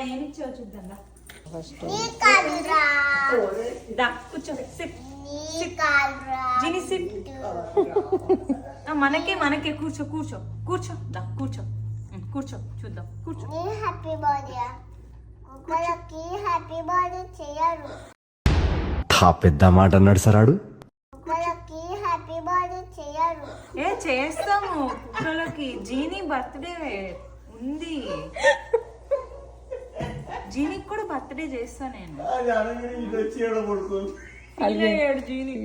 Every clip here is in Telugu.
ఏమిచ్చావు చూద్దాం ఫస్ట్ కూర్చో జిని సిప్ మనకే కూర్చో కూర్చో కూర్చో దా కూర్చో కూర్చో చూద్దాం కూర్చో హ్యాపీ బర్త్డే కుక్కలకి హ్యాపీ బర్త్డే చేయరు పెద్ద మాట అన్నాడు సరాడు కుక్కలకి హ్యాపీ బర్త్డే చేయరు చేస్తాము కుక్కలకి జీని బర్త్డే ఉంది జీనికి కూడా బర్త్డే చేస్తా నేను జీని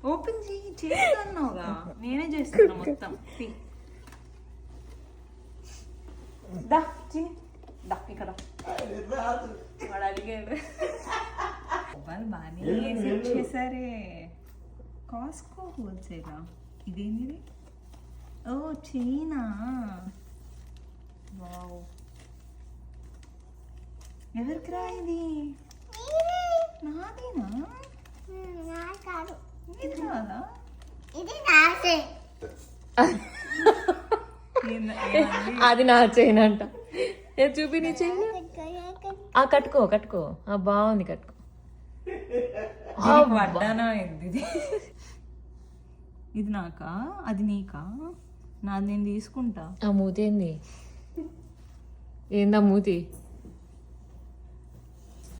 ఓపెన్ చేస్తున్నావుగా నేనే చేస్తున్నా మొత్తం దా జీని దా ఇక్కడ వాడు అడిగాడు వాళ్ళు బాగానే సెట్ చేశారే కాస్కో హోల్సేలా ఇదేంటిది ఓ చైనా వావ్ ఎవరికి రా ఇది నాదేనా కాదు ఇది రాదా ఇది నాదే అది నా చైన్ అంట చూపి నీ చైన్ కట్టుకో కట్టుకో బాగుంది కట్టుకో వడ్డానా ఇది ఇది నాకా అది నీకా నాది నేను తీసుకుంటా ఆ మూతి ఏంది ఏందా మూతి